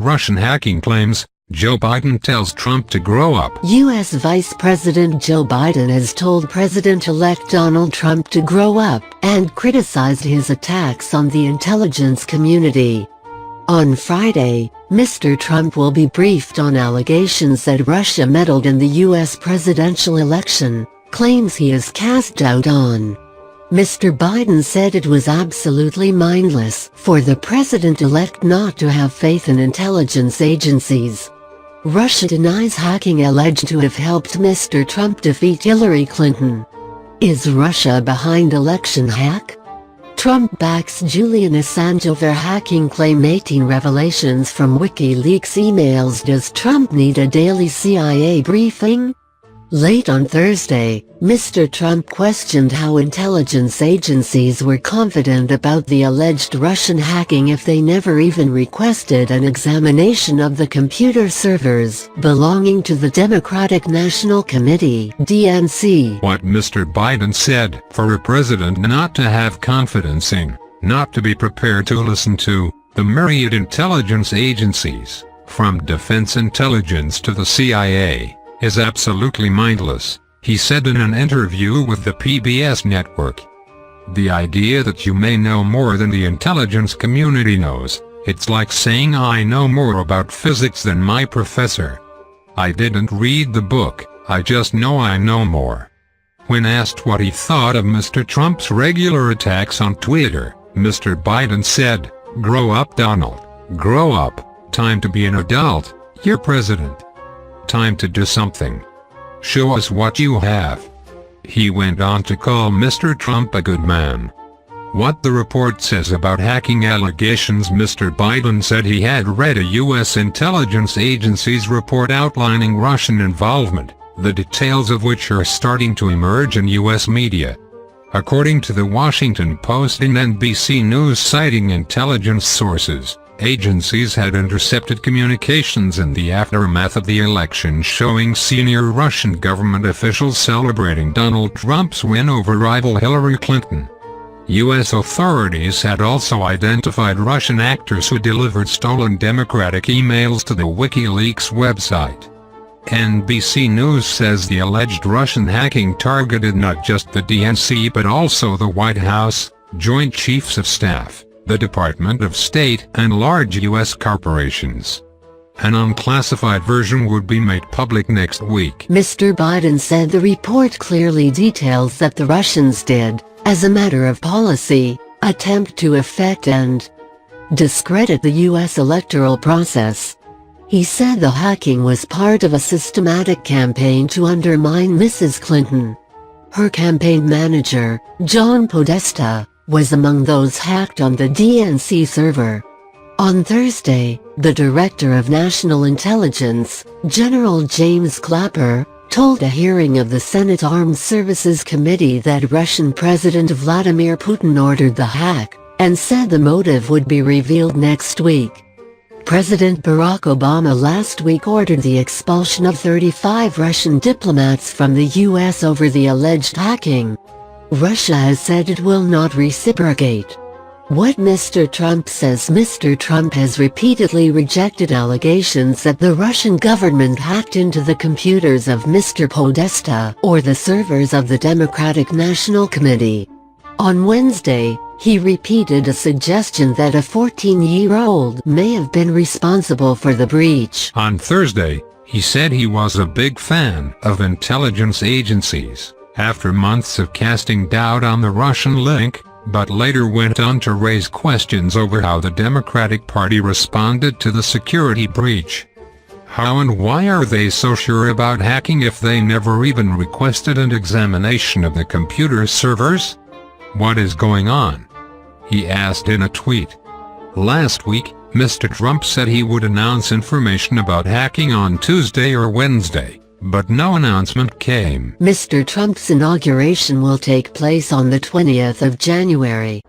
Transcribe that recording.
Russian hacking claims, Joe Biden tells Trump to grow up. U.S. Vice President Joe Biden has told President-elect Donald Trump to grow up and criticized his attacks on the intelligence community. On Friday, Mr. Trump will be briefed on allegations that Russia meddled in the U.S. presidential election, claims he is cast doubt on. Mr. Biden said it was absolutely mindless for the president-elect not to have faith in intelligence agencies. Russia denies hacking alleged to have helped Mr. Trump defeat Hillary Clinton. Is Russia behind election hack? Trump backs Julian Assange over hacking claim. 18 revelations from WikiLeaks emails. Does Trump need a daily CIA briefing? Late on Thursday, Mr. Trump questioned how intelligence agencies were confident about the alleged Russian hacking if they never even requested an examination of the computer servers belonging to the Democratic National Committee (DNC). What Mr. Biden said, for a president not to have confidence in, not to be prepared to listen to, the myriad intelligence agencies, from defense intelligence to the CIA, is absolutely mindless, he said in an interview with the PBS network. The idea that you may know more than the intelligence community knows, it's like saying I know more about physics than my professor. I didn't read the book, I just know I know more. When asked what he thought of Mr. Trump's regular attacks on Twitter, Mr. Biden said, "Grow up, Donald, grow up, time to be an adult, you're president. Time to do something. Show us what you have." He went on to call Mr. Trump a good man. What the report says about hacking allegations. Mr. Biden said he had read a U.S. intelligence agency's report outlining Russian involvement, the details of which are starting to emerge in U.S. media. According to the Washington Post and NBC News, citing intelligence sources, agencies had intercepted communications in the aftermath of the election showing senior Russian government officials celebrating Donald Trump's win over rival Hillary Clinton. U.S. authorities had also identified Russian actors who delivered stolen Democratic emails to the WikiLeaks website. NBC News says the alleged Russian hacking targeted not just the DNC but also the White House, Joint Chiefs of Staff, the Department of State, and large U.S. corporations. An unclassified version would be made public next week. Mr. Biden said the report clearly details that the Russians did, as a matter of policy, attempt to affect and discredit the U.S. electoral process. He said the hacking was part of a systematic campaign to undermine Mrs. Clinton. Her campaign manager, John Podesta, was among those hacked on the DNC server. On Thursday, the Director of National Intelligence, General James Clapper, told a hearing of the Senate Armed Services Committee that Russian President Vladimir Putin ordered the hack, and said the motive would be revealed next week. President Barack Obama last week ordered the expulsion of 35 Russian diplomats from the U.S. over the alleged hacking. Russia has said it will not reciprocate. What Mr. Trump says. Mr. Trump has repeatedly rejected allegations that the Russian government hacked into the computers of Mr. Podesta or the servers of the Democratic National Committee. On Wednesday, he repeated a suggestion that a 14-year-old may have been responsible for the breach. On Thursday, he said he was a big fan of intelligence agencies, after months of casting doubt on the Russian link, but later went on to raise questions over how the Democratic Party responded to the security breach. How and why are they so sure about hacking if they never even requested an examination of the computer servers? What is going on? He asked in a tweet. Last week, Mr. Trump said he would announce information about hacking on Tuesday or Wednesday, but no announcement came. Mr. Trump's inauguration will take place on the 20th of January.